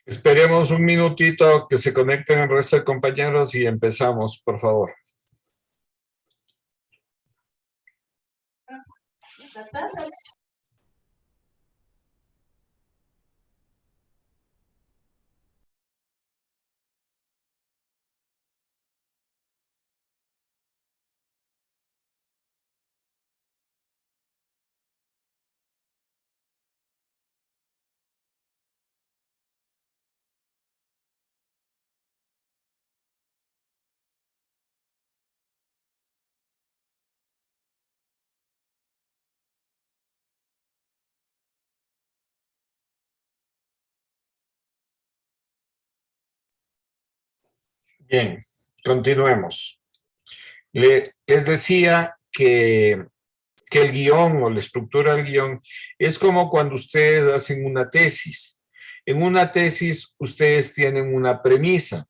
Esperemos un minutito que se conecten el resto de compañeros y empezamos, por favor. Bien, continuemos. Les decía que el guión o la estructura del guión es como cuando ustedes hacen una tesis. En una tesis ustedes tienen una premisa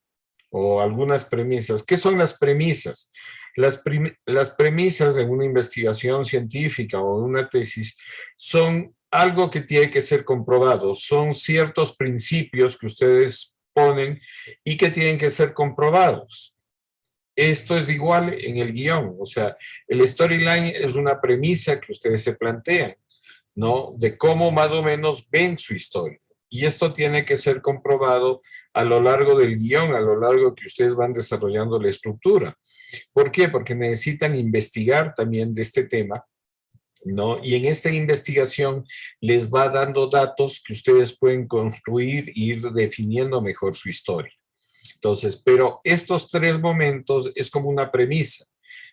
o algunas premisas. ¿Qué son las premisas? Las premisas en una investigación científica o en una tesis son algo que tiene que ser comprobado. Son ciertos principios que ustedes ponen y que tienen que ser comprobados. Esto es igual en el guión, o sea, el storyline es una premisa que ustedes se plantean, ¿no? De cómo más o menos ven su historia. Y esto tiene que ser comprobado a lo largo del guión, a lo largo que ustedes van desarrollando la estructura. ¿Por qué? Porque necesitan investigar también de este tema, ¿no? Y en esta investigación les va dando datos que ustedes pueden construir e ir definiendo mejor su historia. Entonces, pero estos tres momentos es como una premisa,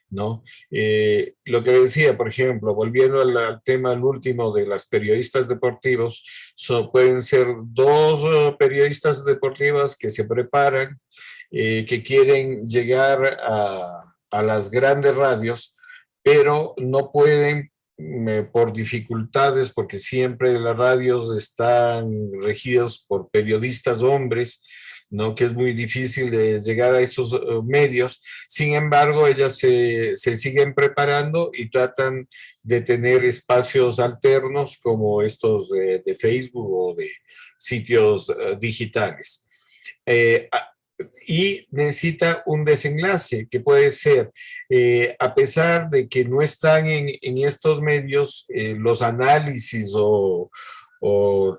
¿no? Lo que decía, por ejemplo, volviendo al tema el último de las periodistas deportivos, pueden ser dos periodistas deportivas que se preparan, que quieren llegar a las grandes radios, pero no pueden por dificultades, porque siempre las radios están regidas por periodistas hombres, ¿no? Que es muy difícil llegar a esos medios. Sin embargo, ellas se siguen preparando y tratan de tener espacios alternos como estos de Facebook o de sitios digitales. Y necesita un desenlace que puede ser, a pesar de que no están en estos medios, los análisis o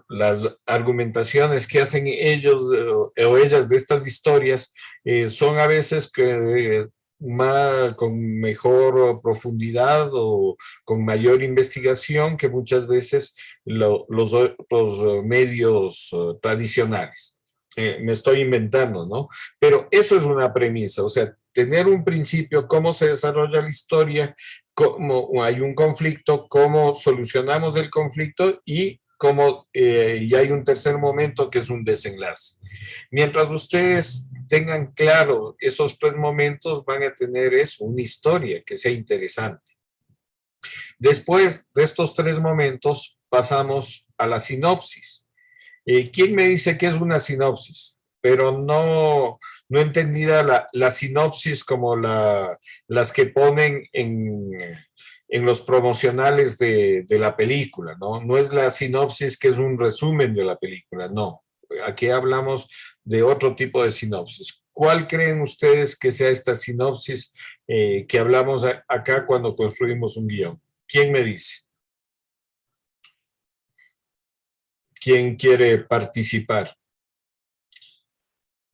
las argumentaciones que hacen ellos o ellas de estas historias son a veces con mejor profundidad o con mayor investigación que muchas veces los otros medios tradicionales. Me estoy inventando, ¿no? Pero eso es una premisa, o sea, tener un principio, cómo se desarrolla la historia, cómo hay un conflicto, cómo solucionamos el conflicto y y hay un tercer momento que es un desenlace. Mientras ustedes tengan claro esos tres momentos, van a tener eso, una historia que sea interesante. Después de estos tres momentos, pasamos a la sinopsis. ¿Quién me dice qué es una sinopsis? Pero no entendida la sinopsis como las que ponen en los promocionales de la película, ¿no? No es la sinopsis que es un resumen de la película, no. Aquí hablamos de otro tipo de sinopsis. ¿Cuál creen ustedes que sea esta sinopsis que hablamos acá cuando construimos un guión? ¿Quién me dice? ¿Quién quiere participar?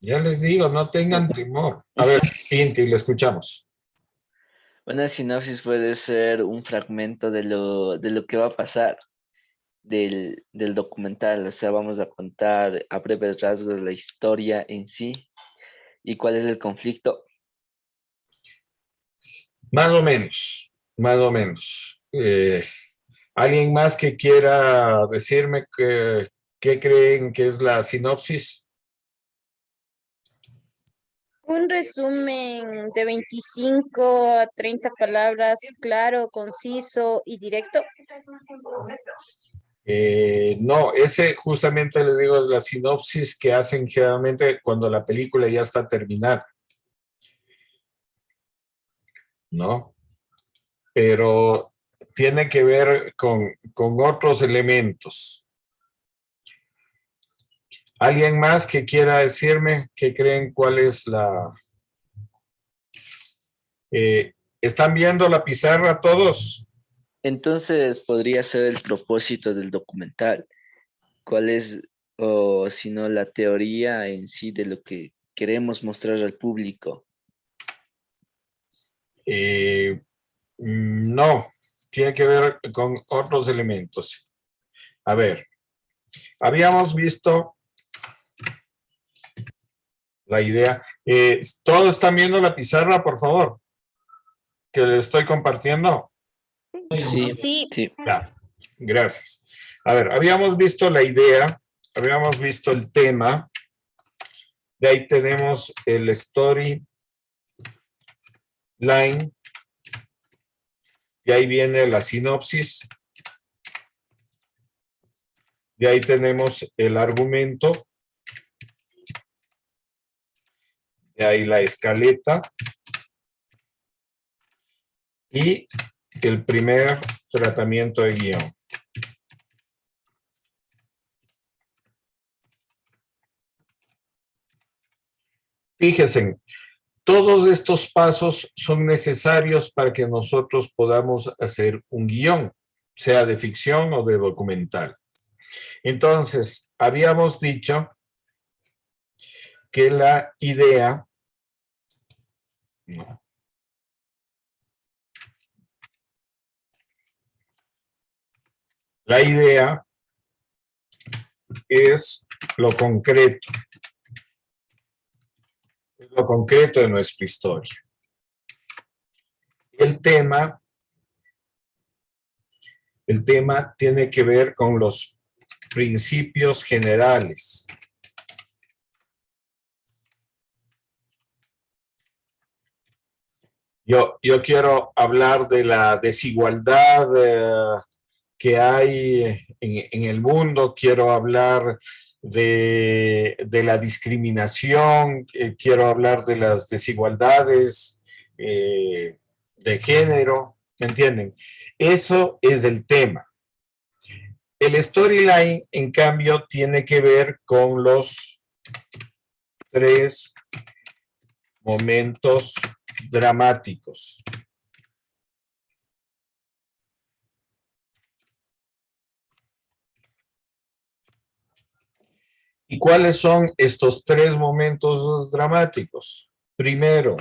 Ya les digo, no tengan temor. A ver, Inti, le escuchamos. Una sinopsis puede ser un fragmento de lo que va a pasar del documental. O sea, vamos a contar a breves rasgos la historia en sí y cuál es el conflicto. Más o menos, más o menos. ¿Alguien más que quiera decirme qué creen que es la sinopsis? Un resumen de 25 a 30 palabras, claro, conciso y directo. No, ese justamente le digo es la sinopsis que hacen generalmente cuando la película ya está terminada, ¿no? Pero tiene que ver con otros elementos. ¿Alguien más que quiera decirme qué creen cuál es la... ¿están viendo la pizarra todos? Entonces podría ser el propósito del documental. ¿Cuál es, o si no, la teoría en sí de lo que queremos mostrar al público? No, tiene que ver con otros elementos. A ver, habíamos visto la idea. ¿Todos están viendo la pizarra, por favor? Que les estoy compartiendo. Sí, Sí, sí. Ya, gracias. A ver, habíamos visto la idea, habíamos visto el tema, de ahí tenemos el story line, de ahí viene la sinopsis, de ahí tenemos el argumento, de ahí la escaleta y el primer tratamiento de guión. Fíjense, todos estos pasos son necesarios para que nosotros podamos hacer un guión, sea de ficción o de documental. Entonces, habíamos dicho que la idea es lo concreto de nuestra historia. El tema tiene que ver con los principios generales. Yo quiero hablar de la desigualdad que hay en el mundo, quiero hablar de la discriminación, quiero hablar de las desigualdades de género, ¿me entienden? Eso es el tema. El storyline, en cambio, tiene que ver con los 3 momentos dramáticos. ¿Y cuáles son estos 3 momentos dramáticos? Primero,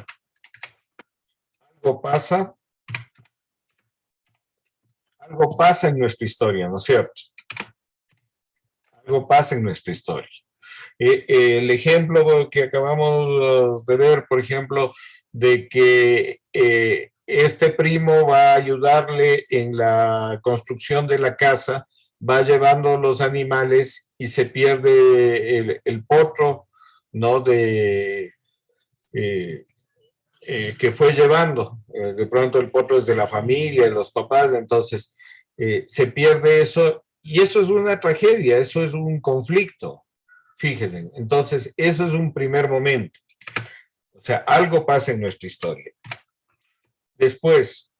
algo pasa en nuestra historia, ¿no es cierto? Algo pasa en nuestra historia. El ejemplo que acabamos de ver, por ejemplo, de que este primo va a ayudarle en la construcción de la casa, va llevando los animales y se pierde el potro, ¿no? Que fue llevando. De pronto el potro es de la familia, de los papás, entonces se pierde eso y eso es una tragedia, eso es un conflicto. Fíjense, entonces eso es un primer momento. O sea, algo pasa en nuestra historia. Después,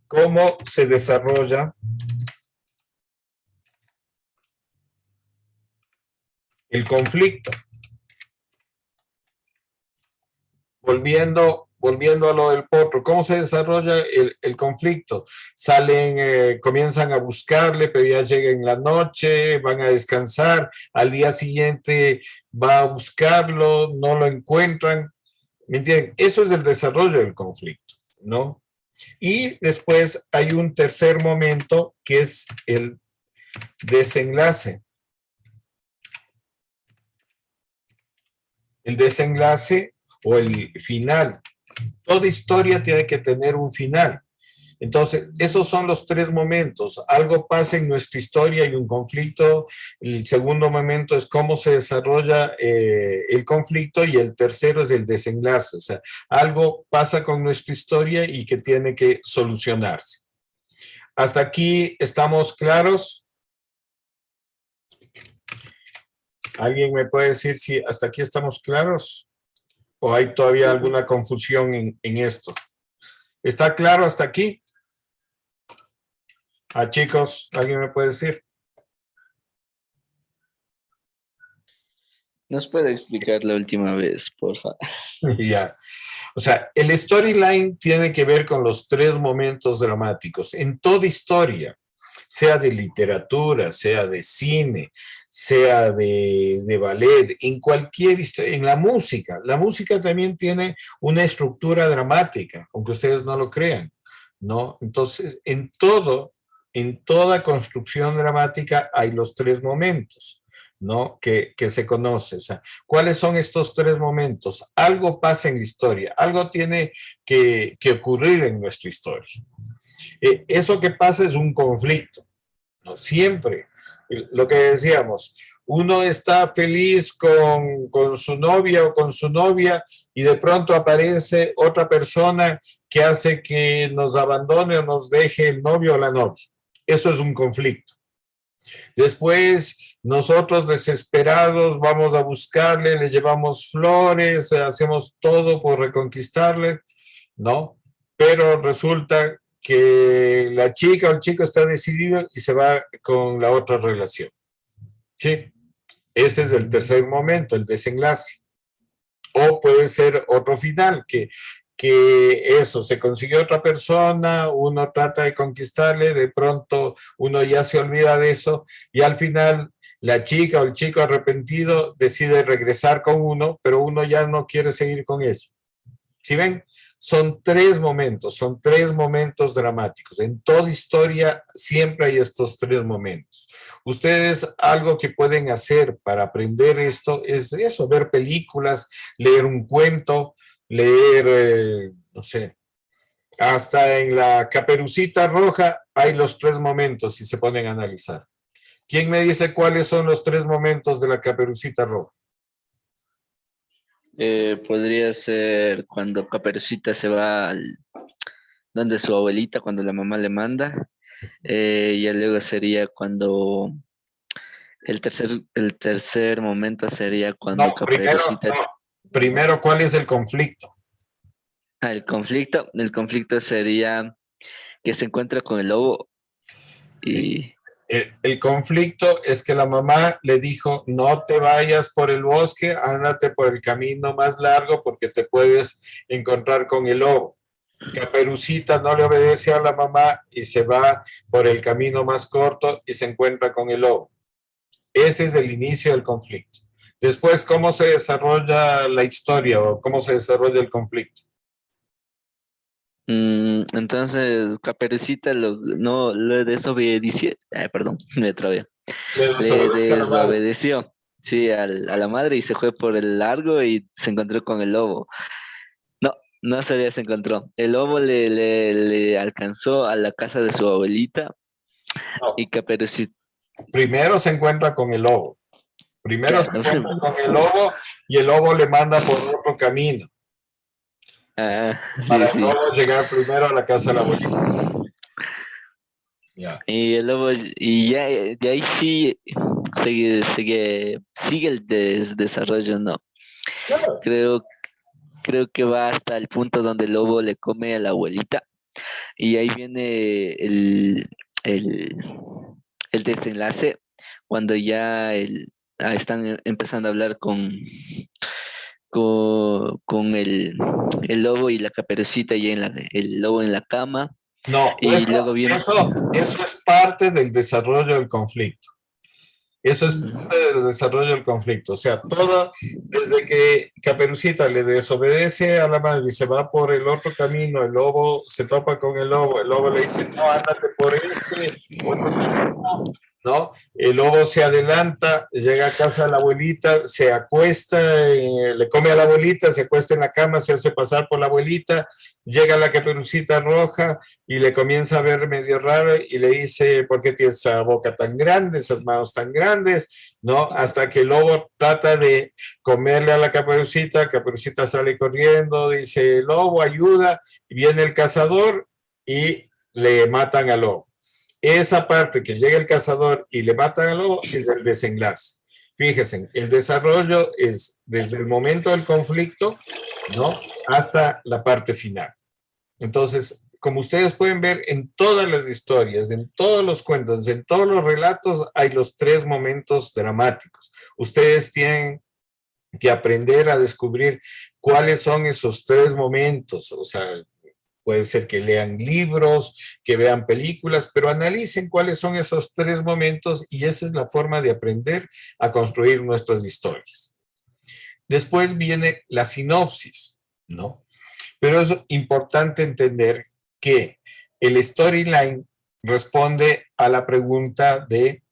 ¿cómo se desarrolla el conflicto? Volviendo a lo del potro, ¿cómo se desarrolla el conflicto? Salen, comienzan a buscarle, pero ya llega en la noche, van a descansar, al día siguiente va a buscarlo, no lo encuentran, ¿me entienden? Eso es el desarrollo del conflicto, ¿no? Y después hay un tercer momento que es el desenlace. El desenlace o el final. Toda historia tiene que tener un final. Entonces, esos son los 3 momentos. Algo pasa en nuestra historia y un conflicto. El segundo momento es cómo se desarrolla el conflicto y el tercero es el desenlace. O sea, algo pasa con nuestra historia y que tiene que solucionarse. ¿Hasta aquí estamos claros? ¿Alguien me puede decir si hasta aquí estamos claros? ¿O hay todavía alguna confusión en esto? ¿Está claro hasta aquí? Chicos, ¿alguien me puede decir? ¿Nos puede explicar la última vez, por favor? Ya. O sea, el storyline tiene que ver con los tres momentos dramáticos. En toda historia, sea de literatura, sea de cine, sea de ballet, en cualquier historia, en la música también tiene una estructura dramática, aunque ustedes no lo crean, ¿no? Entonces, en toda construcción dramática hay los tres momentos, ¿no? Que se conoce. O sea, ¿cuáles son estos tres momentos? Algo pasa en la historia, algo tiene que ocurrir en nuestra historia. Eso que pasa es un conflicto, ¿no? Siempre, lo que decíamos, uno está feliz con su novia o con su novia y de pronto aparece otra persona que hace que nos abandone o nos deje el novio o la novia. Eso es un conflicto. Después, nosotros desesperados vamos a buscarle, le llevamos flores, hacemos todo por reconquistarle, ¿no? Pero resulta que la chica o el chico está decidido y se va con la otra relación. ¿Sí? Ese es el tercer momento, el desenlace. O puede ser otro final, que eso, se consiguió otra persona, uno trata de conquistarle, de pronto uno ya se olvida de eso y al final la chica o el chico arrepentido decide regresar con uno, pero uno ya no quiere seguir con ella. ¿Sí ven? Son tres momentos dramáticos. En toda historia siempre hay estos tres momentos. Ustedes algo que pueden hacer para aprender esto es eso, ver películas, leer un cuento, leer, no sé, hasta en la Caperucita Roja hay los tres momentos si se ponen a analizar. ¿Quién me dice cuáles son los tres momentos de la Caperucita Roja? Podría ser cuando Caperucita se va donde su abuelita, cuando la mamá le manda. Y luego sería cuando el tercer momento sería cuando No, Caperucita. primero, ¿cuál es el conflicto? El conflicto sería que se encuentra con el lobo Sí. y El conflicto es que la mamá le dijo, no te vayas por el bosque, ándate por el camino más largo porque te puedes encontrar con el lobo. Caperucita no le obedece a la mamá y se va por el camino más corto y se encuentra con el lobo. Ese es el inicio del conflicto. Después, ¿cómo se desarrolla la historia o cómo se desarrolla el conflicto? entonces Caperucita no le desobedeció, perdón, me trabé. Le Le desobedece a la madre. desobedeció, sí, a la madre y se fue por el largo y se encontró con el lobo. No, no se encontró. El lobo le alcanzó a la casa de su abuelita No, y Caperucita, primero se encuentra con el lobo. Primero se claro. encuentra con el lobo y el lobo le manda por otro camino Ah, sí, para el sí. lobo llegar primero a la casa de la abuelita. Ya. Y el lobo, y ya de ahí sí sigue el desarrollo, ¿no? Claro. Creo, creo que va hasta el punto donde el lobo le come a la abuelita y ahí viene el, el desenlace cuando ya están empezando a hablar con el lobo y la Caperucita y el lobo en la cama No, y luego viene. eso es parte del desarrollo del conflicto. Eso es Mm, parte del desarrollo del conflicto. O sea, todo desde que Caperucita le desobedece a la madre y se va por el otro camino, el lobo se topa con el lobo le dice, no, ándate por este otro camino, ¿no? El lobo se adelanta, llega a casa de la abuelita, se acuesta, le come a la abuelita, se acuesta en la cama, se hace pasar por la abuelita, llega la Caperucita Roja y le comienza a ver medio raro y le dice, ¿por qué tienes esa boca tan grande, esas manos tan grandes? ¿No? Hasta que el lobo trata de comerle a la Caperucita sale corriendo, dice, lobo, ayuda, y viene el cazador y le matan al lobo. Esa parte que llega el cazador y le matan al lobo es el desenlace. Fíjense, el desarrollo es desde el momento del conflicto, ¿no? Hasta la parte final. Entonces, como ustedes pueden ver, en todas las historias, en todos los cuentos, en todos los relatos, hay los 3 momentos dramáticos. Ustedes tienen que aprender a descubrir cuáles son esos 3 momentos. O sea, puede ser que lean libros, que vean películas, pero analicen cuáles son esos 3 momentos y esa es la forma de aprender a construir nuestras historias. Después viene la sinopsis, ¿no? Pero es importante entender que el storyline responde a la pregunta de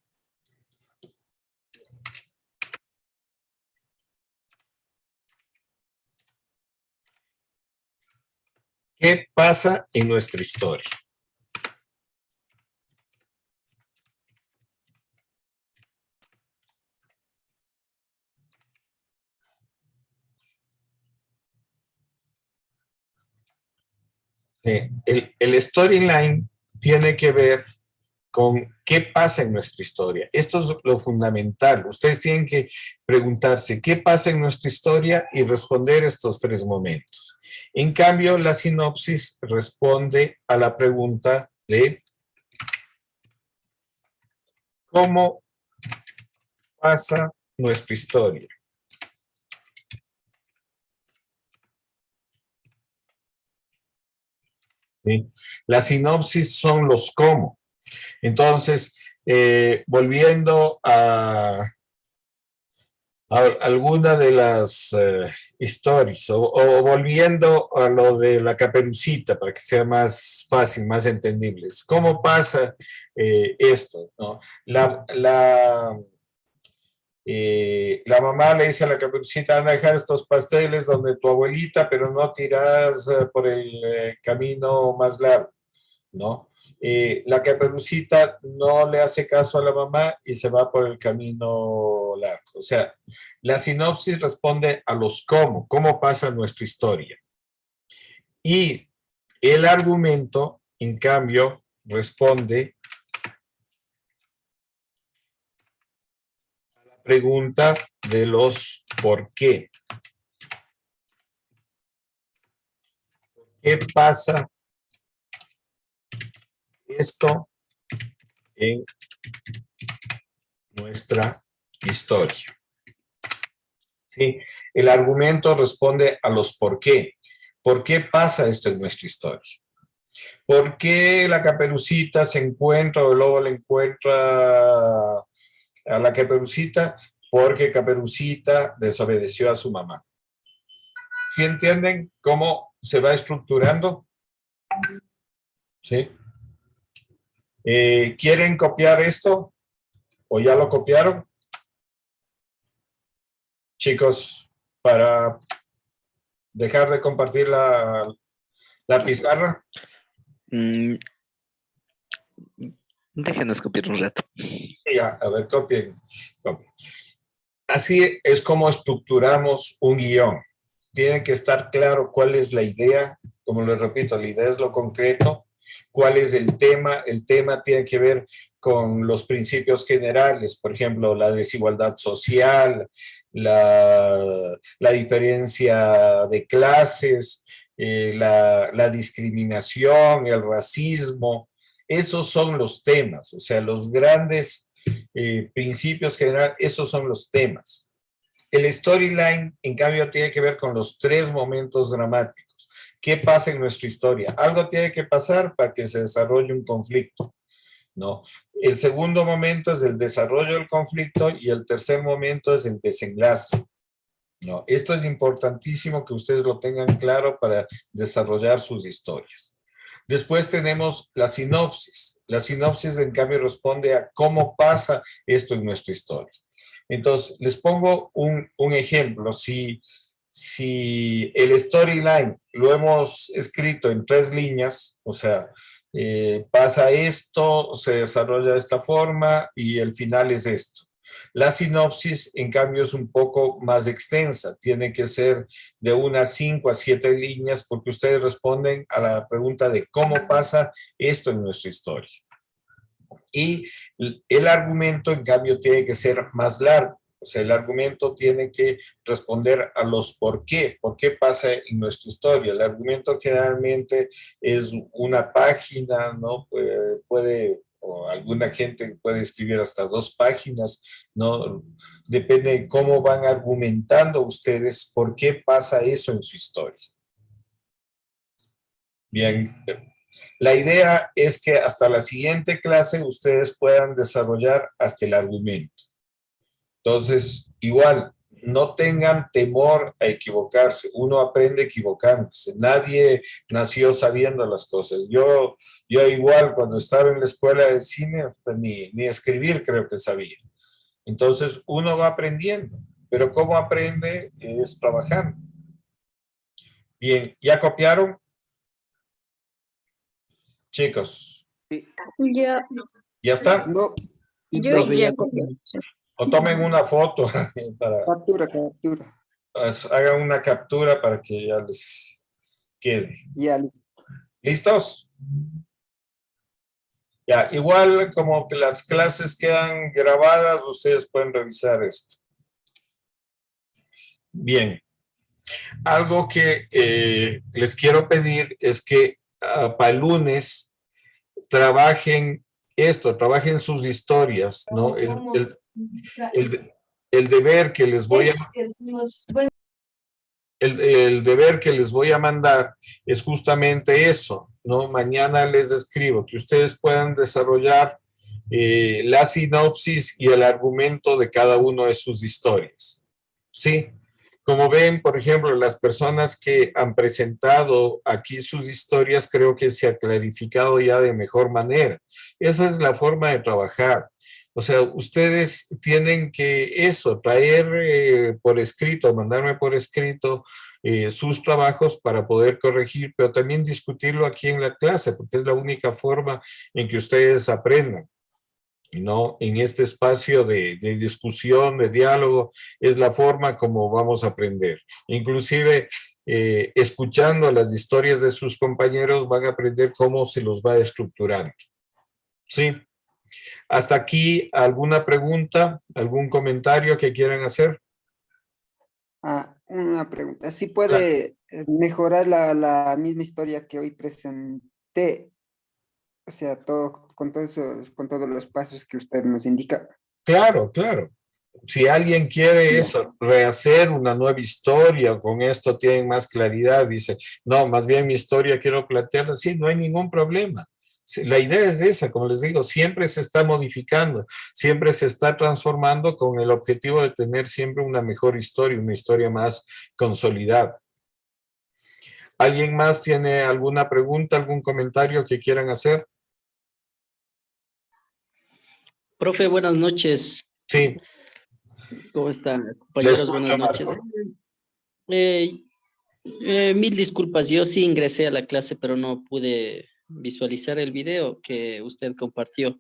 ¿qué pasa en nuestra historia? El storyline tiene que ver con qué pasa en nuestra historia. Esto es lo fundamental. Ustedes tienen que preguntarse qué pasa en nuestra historia y responder estos 3 momentos. En cambio, la sinopsis responde a la pregunta de cómo pasa nuestra historia. ¿Sí? La sinopsis son los cómo. Entonces, volviendo a alguna de las historias, o volviendo a lo de la Caperucita, para que sea más fácil, más entendible. ¿Cómo pasa esto? ¿No? La mamá le dice a la Caperucita, anda a dejar estos pasteles donde tu abuelita, pero no tiras por el camino más largo, ¿no? La Caperucita no le hace caso a la mamá y se va por el camino largo. O sea, la sinopsis responde a los cómo pasa nuestra historia. Y el argumento, en cambio, responde a la pregunta de los por qué. ¿Qué pasa esto en nuestra historia? ¿Sí? El argumento responde a los por qué. ¿Por qué pasa esto en nuestra historia? ¿Por qué la Caperucita se encuentra o el lobo le encuentra a la Caperucita? Porque Caperucita desobedeció a su mamá. ¿Sí entienden cómo se va estructurando? ¿Sí? ¿Quieren copiar esto? ¿O ya lo copiaron? Chicos, para dejar de compartir la pizarra. Déjenos copiar un rato. Ya, a ver, copien. Así es como estructuramos un guión. Tiene que estar claro cuál es la idea. Como les repito, la idea es lo concreto. ¿Cuál es el tema? El tema tiene que ver con los principios generales, por ejemplo, la desigualdad social, la diferencia de clases, la discriminación, el racismo. Esos son los temas, o sea, los grandes principios generales, esos son los temas. El storyline, en cambio, tiene que ver con los 3 momentos dramáticos. ¿Qué pasa en nuestra historia? Algo tiene que pasar para que se desarrolle un conflicto, ¿no? El segundo momento es el desarrollo del conflicto y el tercer momento es el desenlace, ¿no? Esto es importantísimo que ustedes lo tengan claro para desarrollar sus historias. Después tenemos la sinopsis. La sinopsis, en cambio, responde a cómo pasa esto en nuestra historia. Entonces, les pongo un ejemplo. Si el storyline lo hemos escrito en 3 líneas, o sea, pasa esto, se desarrolla de esta forma y el final es esto. La sinopsis, en cambio, es un poco más extensa. Tiene que ser de unas 5 a 7 líneas porque ustedes responden a la pregunta de cómo pasa esto en nuestra historia. Y el argumento, en cambio, tiene que ser más largo. O sea, el argumento tiene que responder a los por qué pasa en nuestra historia. El argumento generalmente es una página, ¿no? O alguna gente puede escribir hasta 2 páginas, ¿no? Depende de cómo van argumentando ustedes por qué pasa eso en su historia. Bien, la idea es que hasta la siguiente clase ustedes puedan desarrollar hasta el argumento. Entonces, igual, no tengan temor a equivocarse. Uno aprende equivocándose. Nadie nació sabiendo las cosas. Yo igual, cuando estaba en la escuela de cine, ni escribir creo que sabía. Entonces, uno va aprendiendo. Pero ¿cómo aprende? Es trabajando. Bien, ¿ya copiaron? Chicos, Sí, Ya, ¿ya está? No, y yo profe, ya ya copié. O tomen una foto para, captura, captura. hagan una captura para que ya les quede. Ya, listo. ¿Listos? Ya, igual como que las clases quedan grabadas, ustedes pueden revisar esto. Bien. Algo que les quiero pedir es que para el lunes trabajen esto, trabajen sus historias, ¿no? El deber que les voy a el deber que les voy a mandar es justamente eso, ¿no? Mañana les escribo que ustedes puedan desarrollar la sinopsis y el argumento de cada una de sus historias, ¿sí? Como ven, por ejemplo, las personas que han presentado aquí sus historias, creo que se ha clarificado ya de mejor manera. Esa es la forma de trabajar. O sea, ustedes tienen que eso, traer por escrito, mandarme por escrito sus trabajos para poder corregir, pero también discutirlo aquí en la clase, porque es la única forma en que ustedes aprendan, ¿no? En este espacio de discusión, de diálogo, es la forma como vamos a aprender. Inclusive, escuchando las historias de sus compañeros, van a aprender cómo se los va estructurando. ¿Sí? Hasta aquí, ¿alguna pregunta, algún comentario que quieran hacer? Una pregunta. ¿Sí Claro. puede mejorar la misma historia que hoy presenté? O sea, todo, con todos los pasos que usted nos indica. Claro, claro. Si alguien quiere Ya. eso, rehacer una nueva historia, con esto tienen más claridad, dice, no, más bien mi historia quiero plantearla así, no hay ningún problema. Sí, la idea es esa, como les digo, siempre se está modificando, siempre se está transformando con el objetivo de tener siempre una mejor historia, una historia más consolidada. ¿Alguien más tiene alguna pregunta, algún comentario que quieran hacer? Profe, buenas noches. Sí, ¿Cómo están, les compañeros? escucho, Buenas noches. Marco. Eh, Mil disculpas, yo sí ingresé a la clase, pero no pude visualizar el video que usted compartió.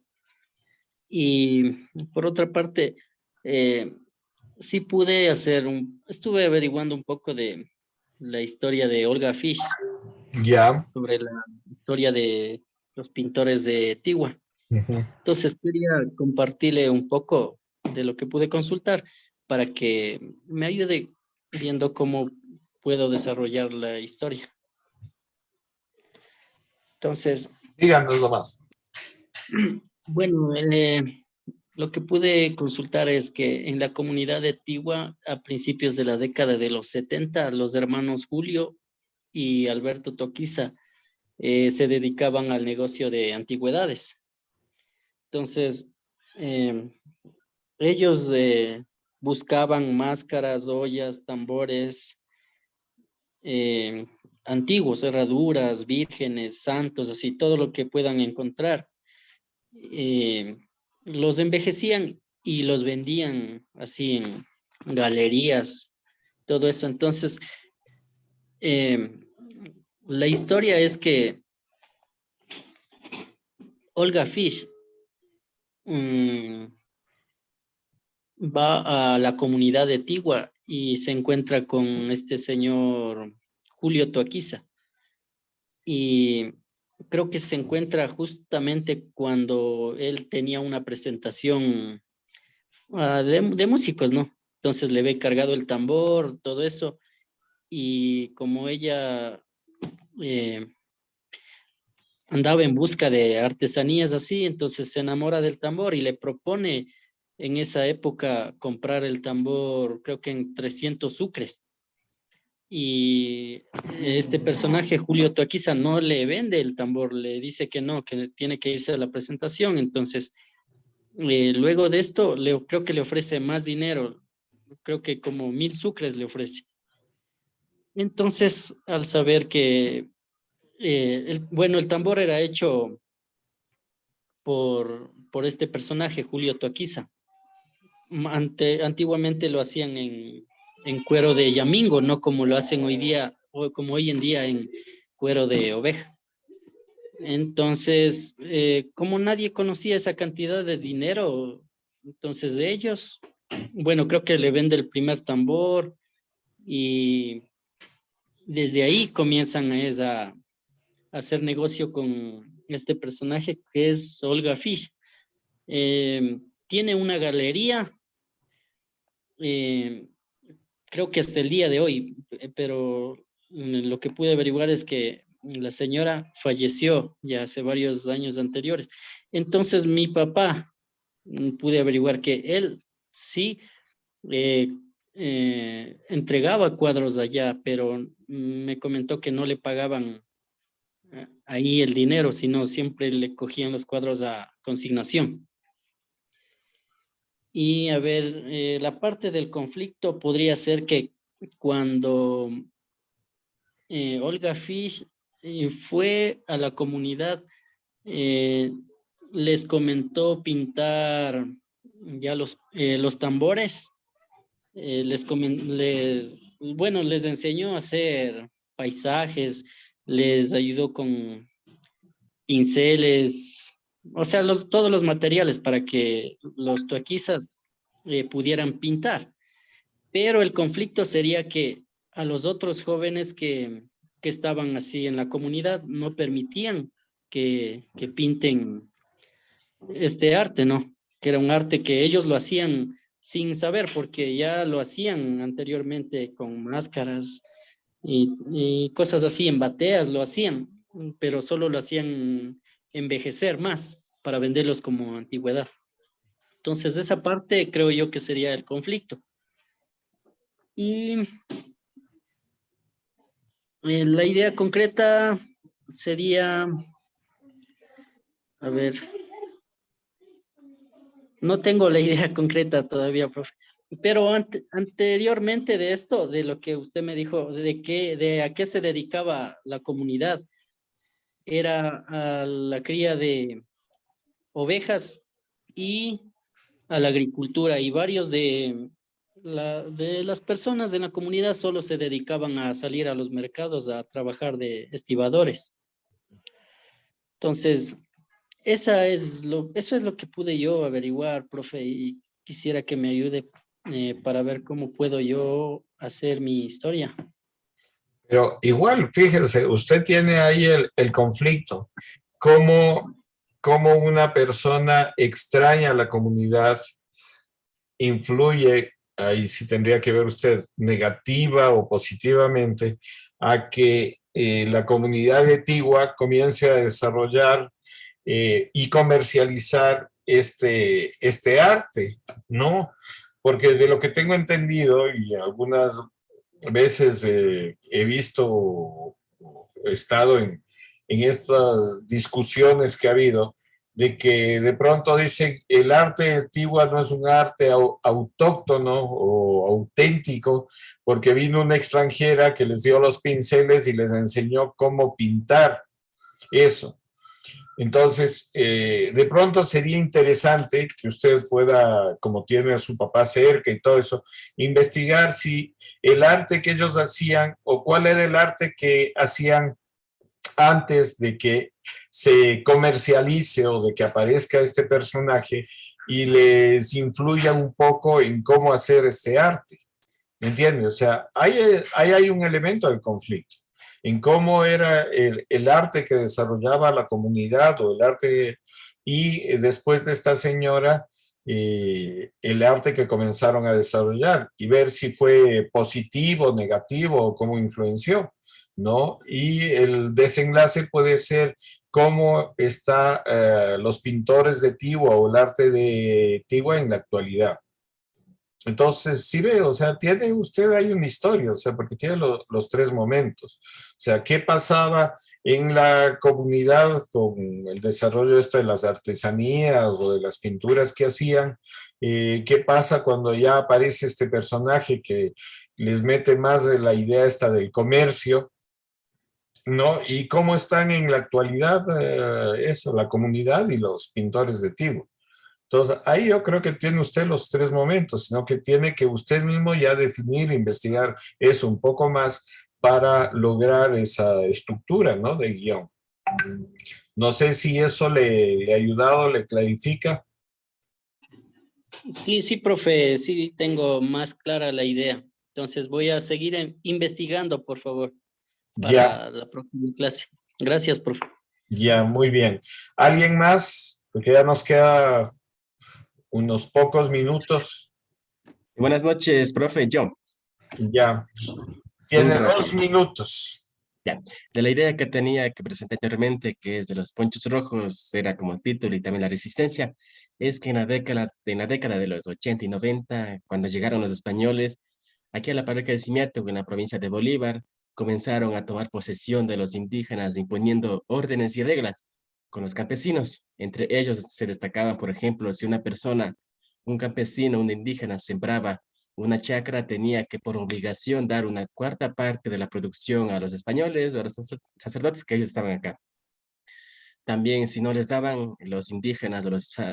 Y por otra parte, eh, sí pude estuve averiguando un poco de la historia de Olga Fish, Ya. sobre la historia de los pintores de Tigua. Ujú. Entonces quería compartirle un poco de lo que pude consultar para que me ayude viendo cómo puedo desarrollar la historia. Entonces, Díganos nomás. bueno, lo que pude consultar es que en la comunidad de Tigua, a principios de la década de los 70, los hermanos Julio y Alberto Toquiza se dedicaban al negocio de antigüedades. Entonces, ellos buscaban máscaras, ollas, tambores antiguos, herraduras, vírgenes, santos, así, todo lo que puedan encontrar. Eh, los envejecían y los vendían así en galerías, todo eso. Entonces, eh, la historia es que Olga Fish va a la comunidad de Tigua y se encuentra con este señor Julio Toaquiza. Y creo que se encuentra justamente cuando él tenía una presentación de músicos, ¿no? Entonces le ve cargado el tambor, todo eso, y como ella eh, andaba en busca de artesanías así, entonces se enamora del tambor y le propone en esa época comprar el tambor, creo que en 300 sucres. Y este personaje, Julio Toaquiza, no le vende el tambor, le dice que no, que tiene que irse a la presentación. Entonces, luego de esto, creo que le ofrece más dinero, creo que como 1000 sucres le ofrece. Entonces, al saber que, bueno, el tambor era hecho por este personaje, Julio Toaquiza. Antiguamente lo hacían en cuero de yamingo, no como lo hacen hoy día, o como hoy en día en cuero de oveja. Entonces, como nadie conocía esa cantidad de dinero, entonces ellos, bueno, creo que le vende el primer tambor y desde ahí comienzan a hacer negocio con este personaje que es Olga Fish. Tiene una galería, creo que hasta el día de hoy, pero lo que pude averiguar es que la señora falleció ya hace varios años anteriores. Entonces mi papá, pude averiguar que él sí eh, entregaba cuadros allá, pero me comentó que no le pagaban ahí el dinero, sino siempre le cogían los cuadros a consignación. Y a ver, la parte del conflicto podría ser que cuando Olga Fish fue a la comunidad, eh, les comentó pintar ya los tambores, bueno, les enseñó a hacer paisajes, les ayudó con pinceles, o sea, todos los materiales para que los toaquizas pudieran pintar. Pero el conflicto sería que a los otros jóvenes que estaban así en la comunidad no permitían que pinten este arte, ¿no? Que era un arte que ellos lo hacían sin saber, porque ya lo hacían anteriormente con máscaras y cosas así, en bateas lo hacían, pero solo lo hacían envejecer más para venderlos como antigüedad. Entonces, esa parte creo yo que sería el conflicto. Y la idea concreta sería, a ver, no tengo la idea concreta todavía, profe, pero anteriormente de esto, de lo que usted me dijo, de a qué se dedicaba la comunidad, era a la cría de ovejas y a la agricultura, y varios de las personas en la comunidad solo se dedicaban a salir a los mercados a trabajar de estibadores. Entonces, eso es lo que pude yo averiguar, profe, y quisiera que me ayude para ver cómo puedo yo hacer mi historia. Pero igual, fíjese, usted tiene ahí el conflicto. ¿Cómo una persona extraña a la comunidad influye, ahí sí tendría que ver usted, negativa o positivamente, a que la comunidad de Tigua comience a desarrollar y comercializar este arte? No, porque de lo que tengo entendido y algunas veces he visto, he estado en estas discusiones que ha habido, de que de pronto dicen el arte antiguo no es un arte autóctono o auténtico, porque vino una extranjera que les dio los pinceles y les enseñó cómo pintar eso. Entonces, de pronto sería interesante que usted pueda, como tiene a su papá cerca y todo eso, investigar si el arte que ellos hacían o cuál era el arte que hacían antes de que se comercialice o de que aparezca este personaje y les influya un poco en cómo hacer este arte. ¿Me entiendes? O sea, ahí hay un elemento de conflicto en cómo era el arte que desarrollaba la comunidad o el arte, y después de esta señora el arte que comenzaron a desarrollar y ver si fue positivo, negativo o cómo influenció, ¿no? Y el desenlace puede ser cómo está los pintores de Tigua o el arte de Tigua en la actualidad. Entonces, sí ve, o sea, tiene usted ahí una historia, o sea, porque tiene los tres momentos. O sea, ¿qué pasaba en la comunidad con el desarrollo esto de las artesanías o de las pinturas que hacían? ¿Qué pasa cuando ya aparece este personaje que les mete más de la idea esta del comercio, ¿no? Y cómo están en la actualidad, eso, la comunidad y los pintores de Tibo. Entonces, ahí yo creo que tiene usted los tres momentos, sino que tiene que usted mismo ya definir, investigar eso un poco más para lograr esa estructura, ¿no? De guión. No sé si eso le ha ayudado, le clarifica. Sí, sí, profe, sí tengo más clara la idea. Entonces voy a seguir investigando, por favor, Ya, para la próxima clase. Gracias, profe. ya, muy bien. ¿Alguien más? Porque ya nos queda unos pocos minutos. Buenas noches, profe. Yo, Ya, un tiene rápido. 2 minutos. Ya, de la idea que tenía que presenté anteriormente, que es de los ponchos rojos, era como título y también la resistencia, es que en la década de los 80 y 90, cuando llegaron los españoles, aquí a la parroquia de Simiatu, en la provincia de Bolívar, comenzaron a tomar posesión de los indígenas, imponiendo órdenes y reglas con los campesinos. Entre ellos se destacaban, por ejemplo, si una persona, un campesino, un indígena, sembraba una chacra, tenía que por obligación dar una cuarta parte de la producción a los españoles o a los sacerdotes que ellos estaban acá. También si no les daban los indígenas,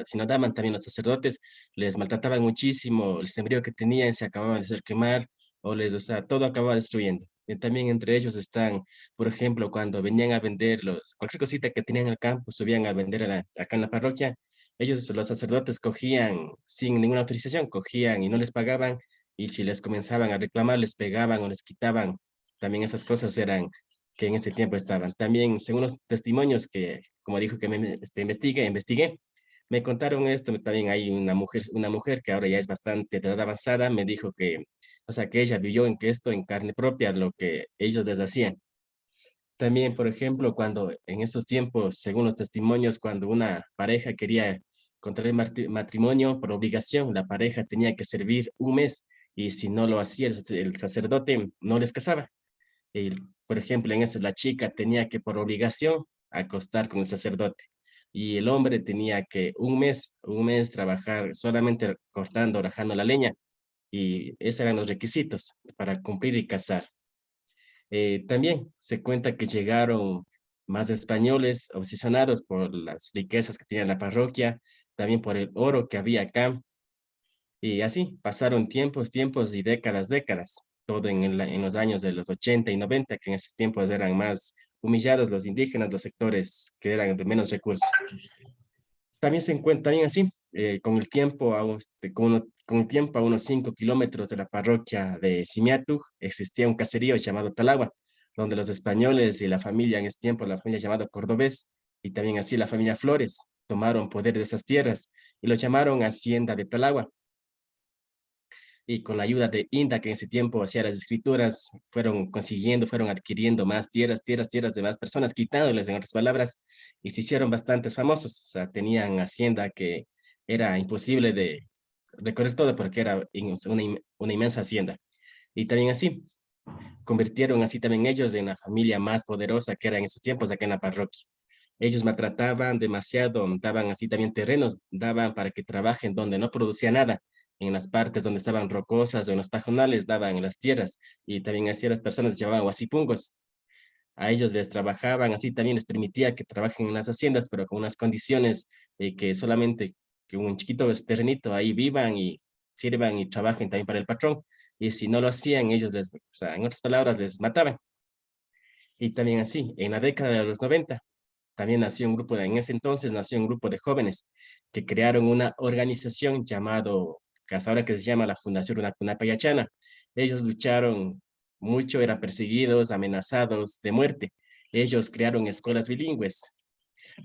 si no daban también los sacerdotes, les maltrataban muchísimo, el sembrío que tenían se acababan de hacer quemar o sea, todo acababa destruyendo. Y también entre ellos están, por ejemplo, cuando venían a vender cualquier cosita que tenían en el campo, subían a vender acá en la parroquia, ellos, los sacerdotes, cogían sin ninguna autorización, cogían y no les pagaban, y si les comenzaban a reclamar, les pegaban o les quitaban. También esas cosas eran que en ese tiempo estaban. También, según los testimonios que, como dijo que investigué, me contaron esto. También hay una mujer que ahora ya es bastante de edad avanzada, me dijo que, o sea, que ella vivió en que esto en carne propia, lo que ellos les hacían. También, por ejemplo, cuando en esos tiempos, según los testimonios, cuando una pareja quería contraer matrimonio por obligación, la pareja tenía que servir un mes y si no lo hacía el sacerdote, no les casaba. Por ejemplo, en eso la chica tenía que por obligación acostar con el sacerdote y el hombre tenía que un mes trabajar solamente cortando, rajando la leña y esos eran los requisitos para cumplir y casar. También se cuenta que llegaron más españoles obsesionados por las riquezas que tenía la parroquia, también por el oro que había acá, y así pasaron tiempos y décadas, todo en los años de los 80 y 90, que en esos tiempos eran más humillados los indígenas, los sectores que eran de menos recursos. También se encuentra también así, con el tiempo, con el tiempo a unos 5 kilómetros de la parroquia de Simiatu, existía un caserío llamado Talagua, donde los españoles y la familia en ese tiempo, la familia llamada Cordobés, y también así la familia Flores, tomaron poder de esas tierras y lo llamaron Hacienda de Talagua y con la ayuda de Inda, que en ese tiempo hacía las escrituras, fueron adquiriendo más tierras de más personas, quitándoles, en otras palabras, y se hicieron bastantes famosos. O sea, tenían hacienda que era imposible de recorrer todo porque era una inmensa hacienda. Y también así, convirtieron así también ellos en la familia más poderosa que era en esos tiempos acá en la parroquia. Ellos maltrataban demasiado, daban así también terrenos, daban para que trabajen donde no producía nada, en las partes donde estaban rocosas o en los pajonales daban las tierras y también así las personas llevaban huasipungos. A ellos les trabajaban, así también les permitía que trabajen en las haciendas, pero con unas condiciones que solamente que un chiquito terrenito ahí vivan y sirvan y trabajen también para el patrón. Y si no lo hacían, o sea, en otras palabras, les mataban. Y también así, en la década de los 90, también en ese entonces nació un grupo de jóvenes que crearon una organización que hasta ahora que se llama la Fundación Runapayachana. Ellos lucharon mucho, eran perseguidos, amenazados de muerte. Ellos crearon escuelas bilingües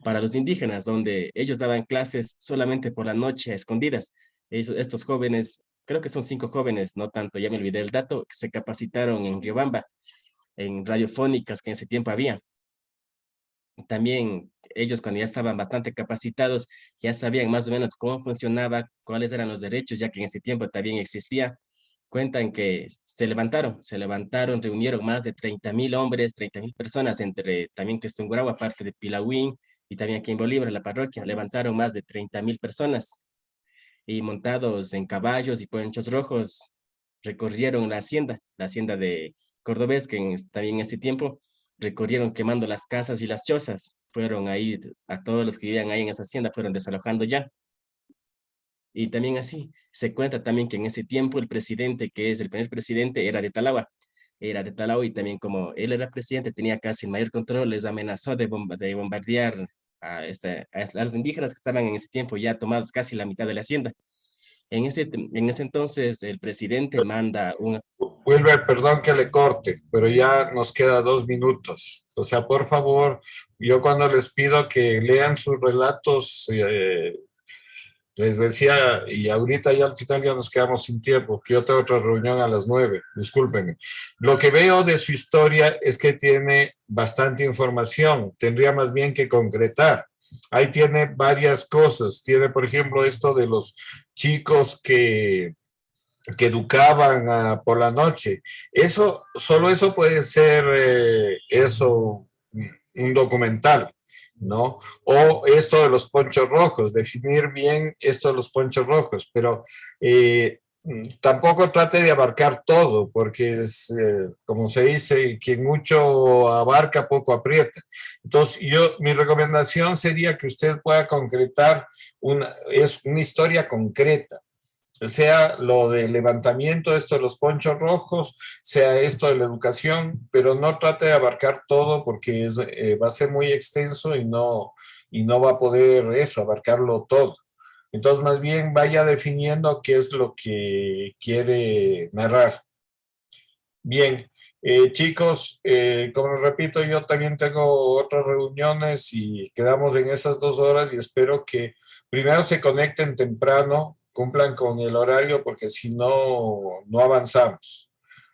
para los indígenas, donde ellos daban clases solamente por la noche a escondidas. Estos jóvenes, creo que son 5 jóvenes, no tanto, ya me olvidé el dato, que se capacitaron en Riobamba, en radiofónicas que en ese tiempo había. También ellos cuando ya estaban bastante capacitados, ya sabían más o menos cómo funcionaba, cuáles eran los derechos, ya que en ese tiempo también existía. Cuentan que se levantaron, reunieron más de 30.000 hombres, 30.000 personas, entre también Tungurahua, aparte de Pilauín, y también aquí en Bolívar, en la parroquia, levantaron más de 30.000 personas, y montados en caballos y ponchos rojos, recorrieron la hacienda de Cordobés, que también en ese tiempo recorrieron quemando las casas y las chozas, fueron ahí, a todos los que vivían ahí en esa hacienda, fueron desalojando ya. Y también así, se cuenta también que en ese tiempo el presidente, que es el primer presidente, era de Talagua y también como él era presidente, tenía casi el mayor control, les amenazó de bombardear a los indígenas que estaban en ese tiempo ya tomados casi la mitad de la hacienda. En ese entonces el presidente manda un... Wilber, perdón que le corte, pero ya nos queda 2 minutos. O sea, por favor, yo cuando les pido que lean sus relatos, les decía, y ahorita ya al final ya nos quedamos sin tiempo, que yo tengo otra reunión a las 9, discúlpenme. Lo que veo de su historia es que tiene bastante información, tendría más bien que concretar. Ahí tiene varias cosas, tiene por ejemplo esto de los chicos que educaban por la noche. Eso, solo eso puede ser un documental, ¿no? O esto de los ponchos rojos, definir bien esto de los ponchos rojos, pero tampoco trate de abarcar todo, porque es, como se dice, quien mucho abarca, poco aprieta. Entonces, mi recomendación sería que usted pueda concretar es una historia concreta, sea lo del levantamiento, esto de los ponchos rojos, sea esto de la educación, pero no trate de abarcar todo porque va a ser muy extenso y no va a poder eso, abarcarlo todo. Entonces, más bien vaya definiendo qué es lo que quiere narrar. Bien, chicos, como les repito, yo también tengo otras reuniones y quedamos en esas 2 horas y espero que primero se conecten temprano, cumplan con el horario porque si no, no avanzamos.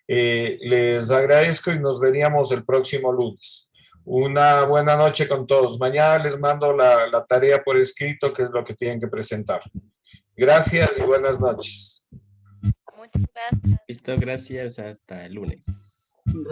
Les agradezco y nos veríamos el próximo lunes. Una buena noche con todos. Mañana les mando la tarea por escrito, que es lo que tienen que presentar. Gracias y buenas noches. Muchas gracias. Listo, gracias, hasta el lunes.